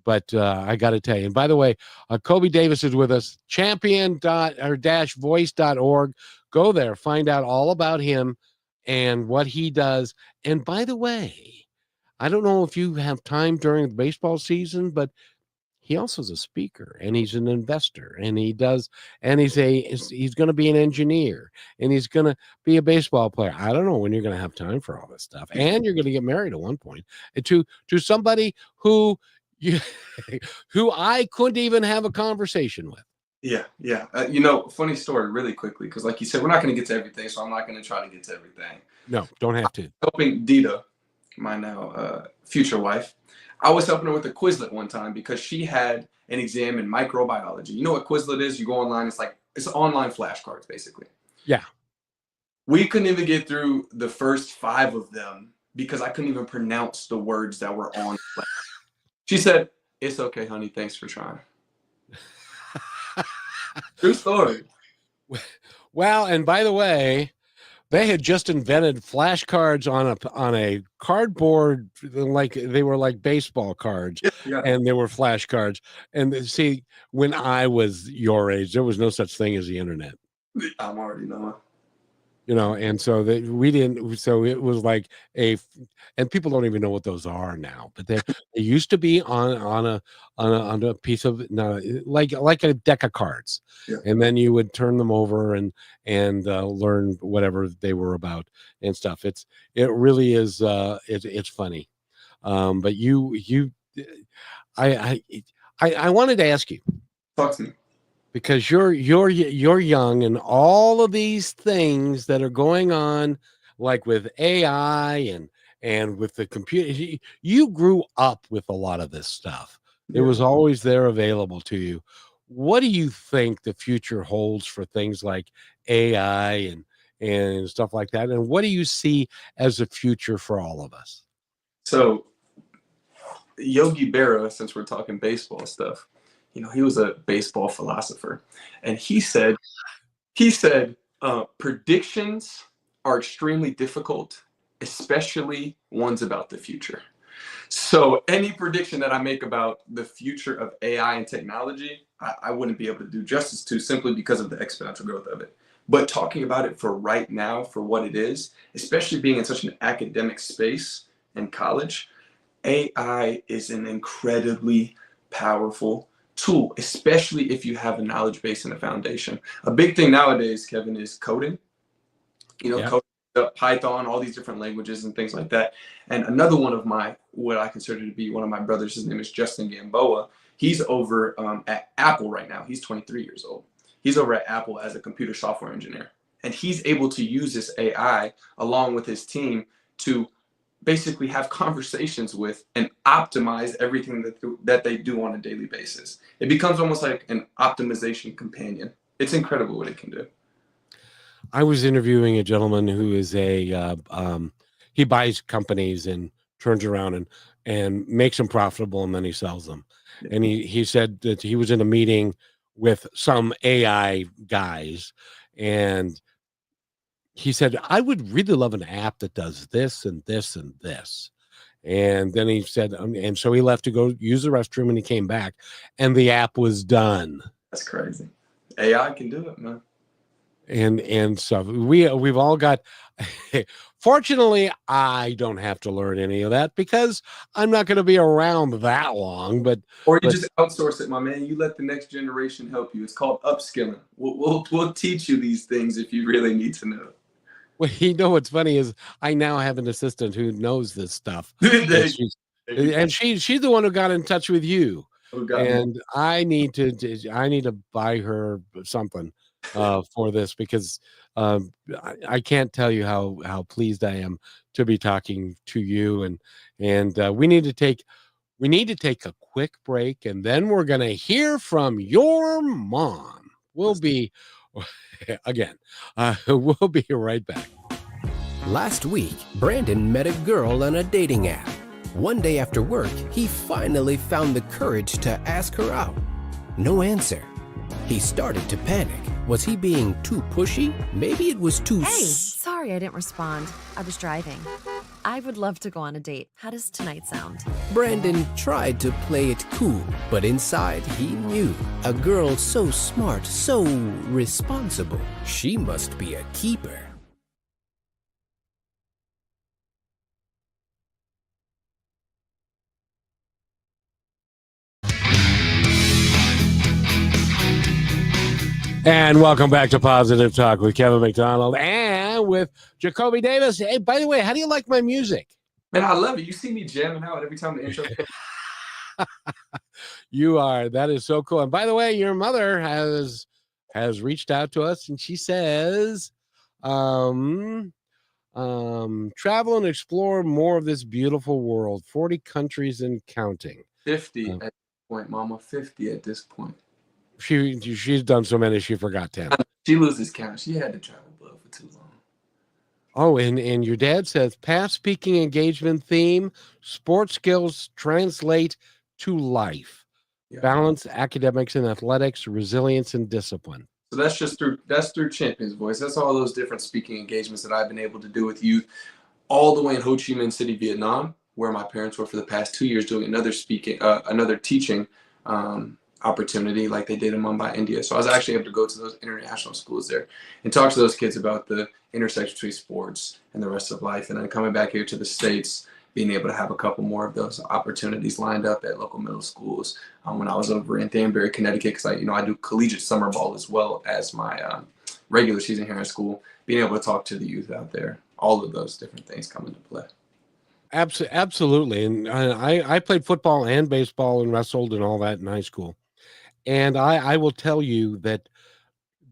But I got to tell you, and by the way, Jakobi Davis is with us, champion-voice.org. Go there, find out all about him and what he does. And by the way, I don't know if you have time during the baseball season, but he also is a speaker, and he's an investor, and he's going to be an engineer, and he's going to be a baseball player. I don't know when you're going to have time for all this stuff, and you're going to get married at one point to somebody who who I couldn't even have a conversation with. Yeah. Funny story, really quickly, because like you said, we're not going to get to everything, so I'm not going to try to get to everything. No, don't have to. Helping Dita, my now future wife, I was helping her with a Quizlet one time because she had an exam in microbiology. You know what Quizlet is? You go online, it's online flashcards, basically. Yeah. We couldn't even get through the first 5 of them because I couldn't even pronounce the words that were on. She said, "It's okay, honey. Thanks for trying." True story. Well, and by the way, they had just invented flashcards on a cardboard, like they were like baseball cards, Yeah. and they were flashcards. And see, when I was your age, there was no such thing as the internet. I'm already knowing. And so we didn't. So it was like and people don't even know what those are now. But they used to be on a piece of like a deck of cards, Yeah. and then you would turn them over and learn whatever they were about and stuff. It really is. It's funny. But I wanted to ask you. Talk to me. Because you're young, and all of these things that are going on, like with AI and with the computer, you grew up with a lot of this stuff. It was always there available to you. What do you think the future holds for things like AI and stuff like that? And what do you see as the future for all of us? So Yogi Berra, since we're talking baseball stuff, he was a baseball philosopher, and he said predictions are extremely difficult, especially ones about the future. So any prediction that I make about the future of AI and technology, I wouldn't be able to do justice to, simply because of the exponential growth of it. But talking about it for right now, for what it is, especially being in such an academic space in college, AI is an incredibly powerful tool, especially if you have a knowledge base and a foundation. A big thing nowadays, Kevin, is coding. Yeah. Coding, Python, all these different languages and things like that. And another one of what I consider to be one of my brothers, his name is Justin Gamboa. He's over at Apple right now. He's 23 years old. He's over at Apple as a computer software engineer. And he's able to use this AI along with his team to basically have conversations with and optimize everything that they do on a daily basis. It becomes almost like an optimization companion. It's incredible what it can do. I was interviewing a gentleman who is he buys companies and turns around and makes them profitable, and then he sells them. And he said that he was in a meeting with some AI guys, and he said, I would really love an app that does this and this and this. And then he said, and so he left to go use the restroom, and he came back and the app was done. That's crazy. AI can do it, man. And so we've all got, fortunately, I don't have to learn any of that because I'm not going to be around that long, or you just outsource it, my man. You let the next generation help you. It's called upskilling. We'll teach you these things if you really need to know. Well, what's funny is I now have an assistant who knows this stuff. and she's the one who got in touch with you. And I need to buy her something for this, because I can't tell you how pleased I am to be talking to you. And we need to take a quick break, and then we're going to hear from your mom. We'll be we'll be right back. Last week, Brandon met a girl on a dating app. One day after work, he finally found the courage to ask her out. No answer. He started to panic. Was he being too pushy? Maybe it was too... Hey, sorry I didn't respond. I was driving. I would love to go on a date. How does tonight sound? Brandon tried to play it cool, but inside he knew. A girl so smart, so responsible. She must be a keeper. And welcome back to Positive Talk with Kevin McDonald and with Jakobi Davis. Hey, by the way, how do you like my music? Man, I love it. You see me jamming out every time the intro comes. You are. That is so cool. And by the way, your mother has reached out to us, and she says, travel and explore more of this beautiful world. 40 countries and counting. 50 at this point, Mama. 50 at this point. She's done so many she forgot 10. She loses count. She had to travel above for too long. Oh, and your dad says past speaking engagement theme, sports skills translate to life. Yeah. Balance, academics and athletics, resilience and discipline. So that's through Champions Voice. That's all those different speaking engagements that I've been able to do with youth, all the way in Ho Chi Minh City, Vietnam, where my parents were for the past 2 years doing another teaching opportunity like they did in Mumbai, India. So I was actually able to go to those international schools there and talk to those kids about the intersection between sports and the rest of life. And then coming back here to the States, being able to have a couple more of those opportunities lined up at local middle schools. When I was over in Danbury, Connecticut, because I do collegiate summer ball as well as my regular season here in school, being able to talk to the youth out there, all of those different things come into play. Absolutely. And I played football and baseball and wrestled and all that in high school. And I will tell you that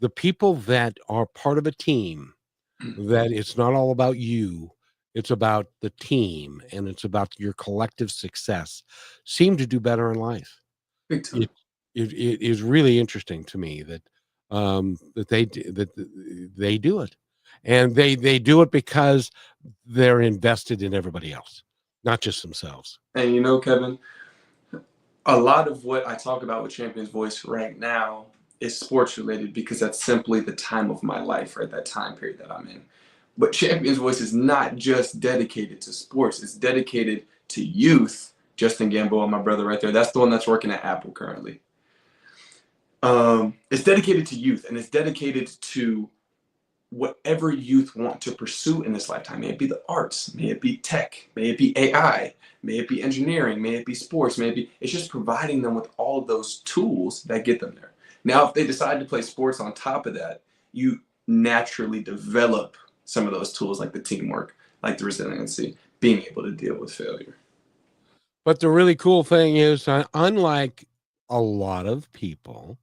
the people that are part of a team, that it's not all about you, it's about the team and it's about your collective success, seem to do better in life. Big time. It is really interesting to me that they do it, and they do it because they're invested in everybody else, not just themselves. And Kevin, a lot of what I talk about with Champions Voice right now is sports related, because that's simply the time of my life, right? That time period that I'm in. But Champions Voice is not just dedicated to sports. It's dedicated to youth. Justin Gamboa, my brother right there, that's the one that's working at Apple currently. It's dedicated to youth, and it's dedicated to whatever youth want to pursue in this lifetime, may it be the arts, may it be tech, may it be AI, may it be engineering, may it be sports, it's just providing them with all of those tools that get them there. Now, if they decide to play sports on top of that, you naturally develop some of those tools like the teamwork, like the resiliency, being able to deal with failure. But the really cool thing is, unlike a lot of people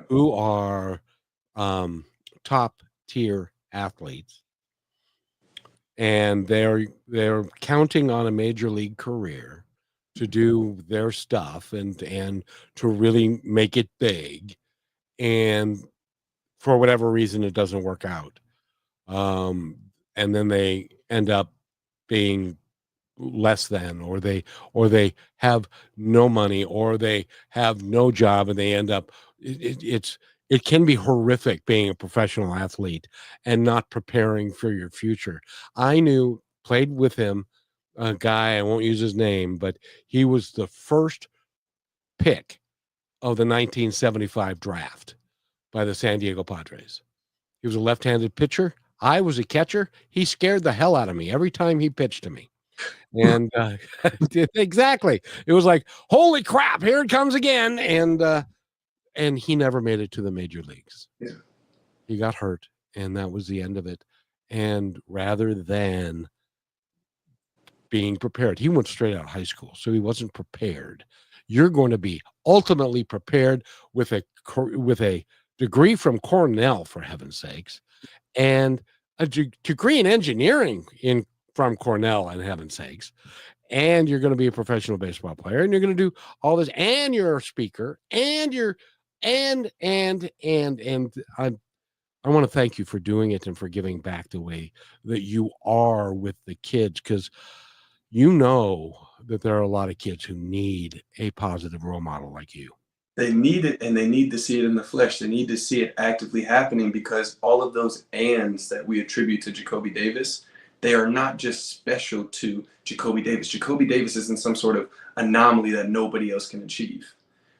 who are top tier athletes, and they're counting on a major league career to do their stuff and to really make it big, and for whatever reason it doesn't work out, and then they end up being less than, or they have no money, or they have no job, and they end up it can be horrific being a professional athlete and not preparing for your future. Played with him, a guy, I won't use his name, but he was the first pick of the 1975 draft by the San Diego Padres. He was a left-handed pitcher. I was a catcher. He scared the hell out of me every time he pitched to me. And exactly. It was like, holy crap, here it comes again. And he never made it to the major leagues. Yeah. He got hurt, and that was the end of it. And rather than being prepared, he went straight out of high school, so he wasn't prepared. You're going to be ultimately prepared with a degree from Cornell, for heaven's sakes, and a degree in engineering from Cornell, in heaven's sakes. And you're going to be a professional baseball player, and you're going to do all this, and you're a speaker, and you're and I want to thank you for doing it and for giving back the way that you are with the kids, because you know that there are a lot of kids who need a positive role model like you. They need it, and they need to see it in the flesh. They need to see it actively happening, because all of those ands that we attribute to Jakobi Davis, they are not just special to Jakobi Davis. Jakobi Davis isn't some sort of anomaly that nobody else can achieve.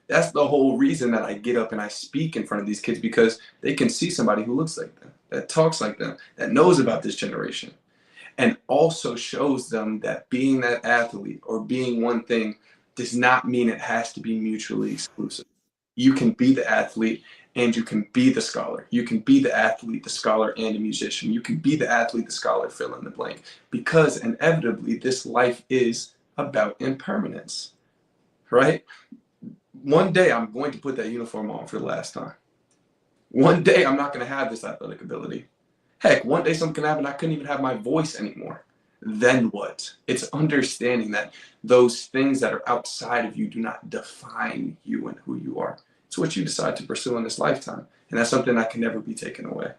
That's the whole reason that I get up and I speak in front of these kids, because they can see somebody who looks like them, that talks like them, that knows about this generation, and also shows them that being that athlete or being one thing does not mean it has to be mutually exclusive. You can be the athlete and you can be the scholar. You can be the athlete, the scholar, and a musician. You can be the athlete, the scholar, fill in the blank, because inevitably this life is about impermanence, right? One day I'm going to put that uniform on for the last time. One day I'm not going to have this athletic ability. Heck, one day something can happen, I couldn't even have my voice anymore. Then what? It's understanding that those things that are outside of you do not define you and who you are. It's what you decide to pursue in this lifetime. And that's something that can never be taken away.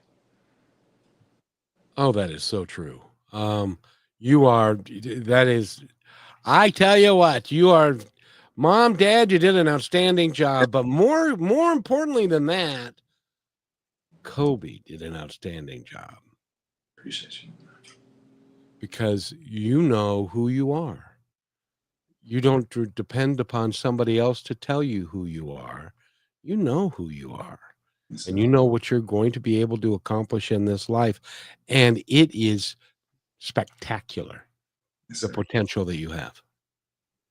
Oh, that is so true. I tell you what, you are, Mom, Dad, you did an outstanding job. But more importantly than that, Kobe did an outstanding job. Appreciate you. Because you know who you are. You don't depend upon somebody else to tell you who you are. You know who you are. Yes, and you know what you're going to be able to accomplish in this life. And it is spectacular, yes, the potential that you have.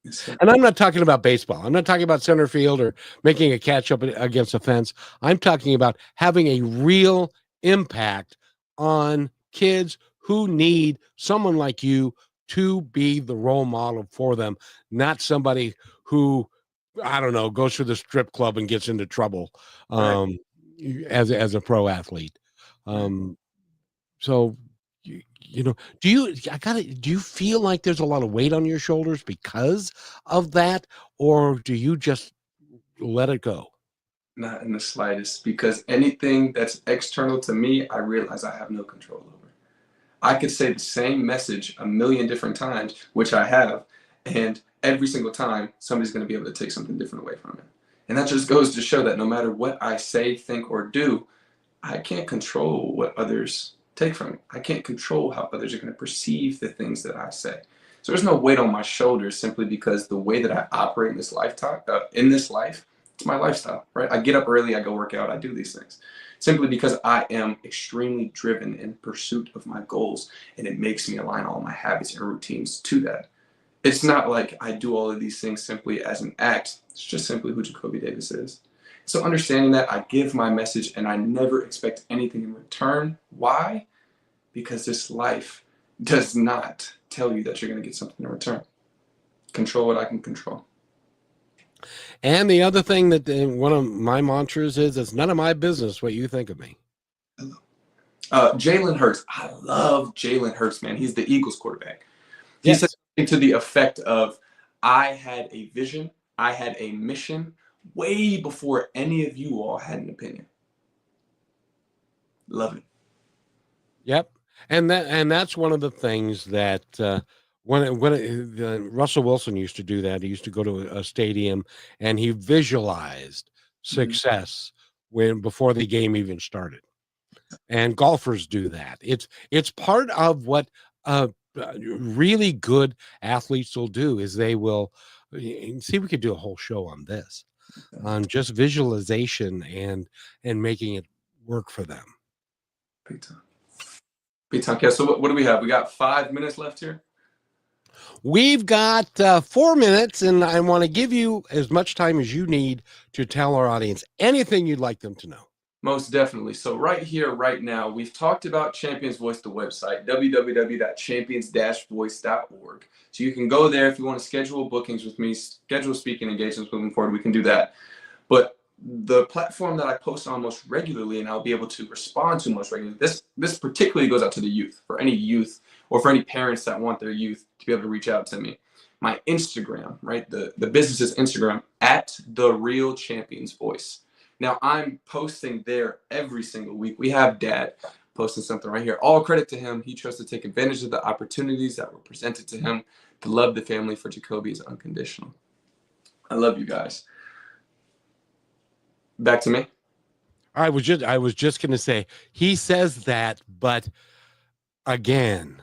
Yes, and I'm not talking about baseball. I'm not talking about center field or making a catch up against a fence. I'm talking about having a real impact on kids who need someone like you to be the role model for them, not somebody who, I don't know, goes to the strip club and gets into trouble as a pro athlete. So, you know, do you feel like there's a lot of weight on your shoulders because of that, or do you just let it go? Not in the slightest, because anything that's external to me, I realize I have no control over. I could say the same message a million different times, which I have, and every single time somebody's going to be able to take something different away from it. And that just goes to show that no matter what I say, think, or do, I can't control what others take from it. I can't control how others are going to perceive the things that I say. So there's no weight on my shoulders, simply because the way that I operate in this lifetime, in this life, It's my lifestyle, right? I get up early, I go work out, I do these things simply because I am extremely driven in pursuit of my goals, and it makes me align all my habits and routines to that. It's not like I do all of these things simply as an act. It's just simply who Jakobi Davis is. So understanding that, I give my message and I never expect anything in return. Why? Because this life does not tell you that you're going to get something in return. Control what I can control. And the other thing that one of my mantras is, it's none of my business what you think of me. Jalen Hurts. I love Jalen Hurts, man. He's the Eagles quarterback. He Yes. said something to the effect of, I had a vision, I had a mission way before any of you all had an opinion. Love it. Yep. And that's one of the things that Russell Wilson used to do that. He used to go to a stadium and he visualized success before the game even started. And golfers do that. It's part of what really good athletes will do, is they will see, we could do a whole show on this, on just visualization and making it work for them. Big time. Big time. Okay, so what do we have? We got 5 minutes left here. We've got 4 minutes, and I want to give you as much time as you need to tell our audience anything you'd like them to know. Most definitely. So right here, right now, we've talked about Champions Voice, the website, www.champions-voice.org. So you can go there if you want to schedule bookings with me, schedule speaking engagements moving forward, we can do that. But the platform that I post on most regularly, and I'll be able to respond to most regularly, this particularly goes out to the youth, for any youth or for any parents that want their youth to be able to reach out to me. My Instagram, right? The business's Instagram, @TheRealChampionsVoice. Now, I'm posting there every single week. We have Dad posting something right here. All credit to him. He chose to take advantage of the opportunities that were presented to him. To love the family for Jakobi is unconditional. I love you guys. Back to me. I was just going to say, he says that, but again,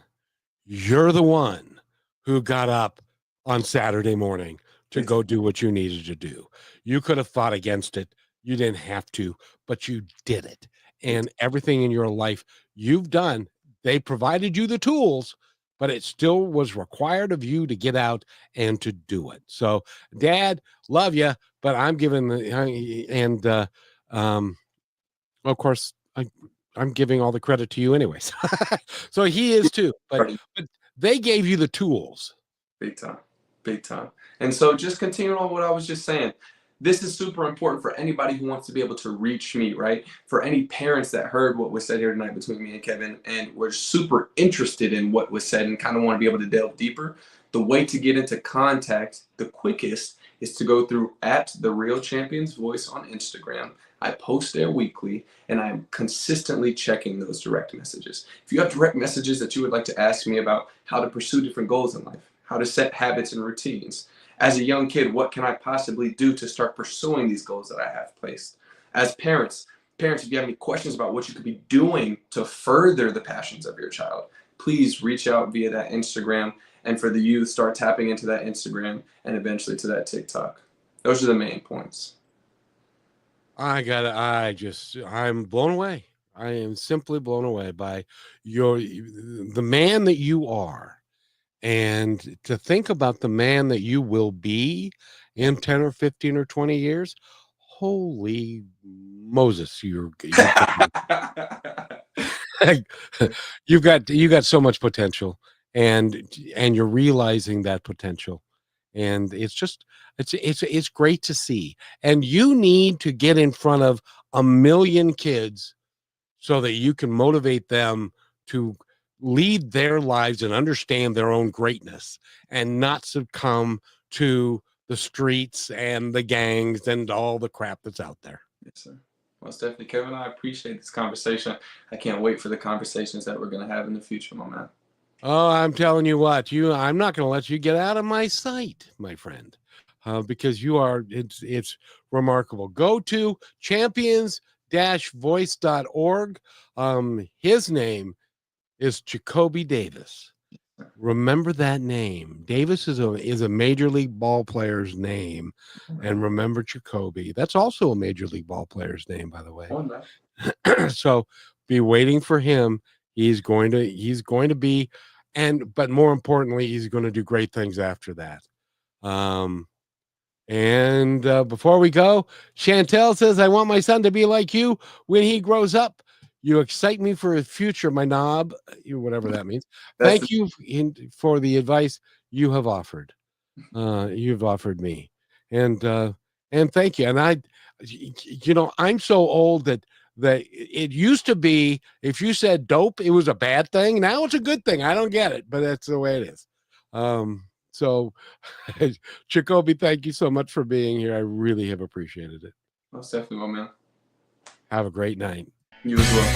you're the one who got up on Saturday morning to go do what you needed to do. You could have fought against it. You didn't have to, but you did it. And everything in your life you've done, they provided you the tools, but it still was required of you to get out and to do it. So, Dad, love you, but I'm giving of course, I'm giving all the credit to you anyways. So he is too, but they gave you the tools. Big time. Big time. And so just continuing on what I was just saying, this is super important for anybody who wants to be able to reach me, right? For any parents that heard what was said here tonight between me and Kevin and were super interested in what was said and kind of want to be able to delve deeper, the way to get into contact, the quickest, is to go through @TheRealChampionsVoice on Instagram. I post there weekly, and I'm consistently checking those direct messages. If you have direct messages that you would like to ask me about how to pursue different goals in life, how to set habits and routines, as a young kid, what can I possibly do to start pursuing these goals that I have placed? As parents, if you have any questions about what you could be doing to further the passions of your child, please reach out via that Instagram. And for the youth, start tapping into that Instagram and eventually to that TikTok. Those are the main points. I'm blown away. I am simply blown away by the man that you are. And to think about the man that you will be in 10 or 15 or 20 years, holy Moses, you've got so much potential, and you're realizing that potential. And it's great to see. And you need to get in front of 1 million kids so that you can motivate them to lead their lives and understand their own greatness and not succumb to the streets and the gangs and all the crap that's out there. Yes, sir. Most definitely, Kevin. I appreciate this conversation. I can't wait for the conversations that we're going to have in the future, my man. Oh, I'm telling you what, I'm not going to let you get out of my sight, my friend, because it's remarkable. Go to champions-voice.org. His name is Jakobi Davis. Remember that name. Davis is a major league ball player's name, and remember Jakobi. That's also a major league ball player's name, by the way. Oh, nice. So be waiting for him. He's going to be, but more importantly, he's going to do great things after that. Before we go, Chantel says, I want my son to be like you when he grows up. You excite me for his future, my knob, whatever that means. Thank you for the advice you have offered. You've offered me. And thank you. And I'm so old that it used to be, if you said dope, it was a bad thing. Now it's a good thing. I don't get it, but that's the way it is. So Jakobi, thank you so much for being here. I really have appreciated it. Most definitely, my man. Have a great night. You as well.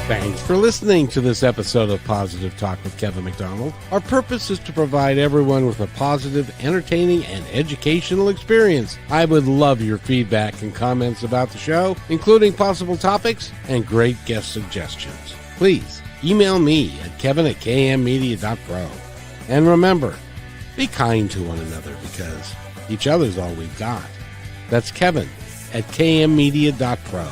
Thanks for listening to this episode of Positive Talk with Kevin McDonald. Our purpose is to provide everyone with a positive, entertaining, and educational experience. I would love your feedback and comments about the show, including possible topics and great guest suggestions. Please email me at kevin@kmmedia.pro. And remember, be kind to one another because each other's all we've got. That's Kevin@kmmedia.pro.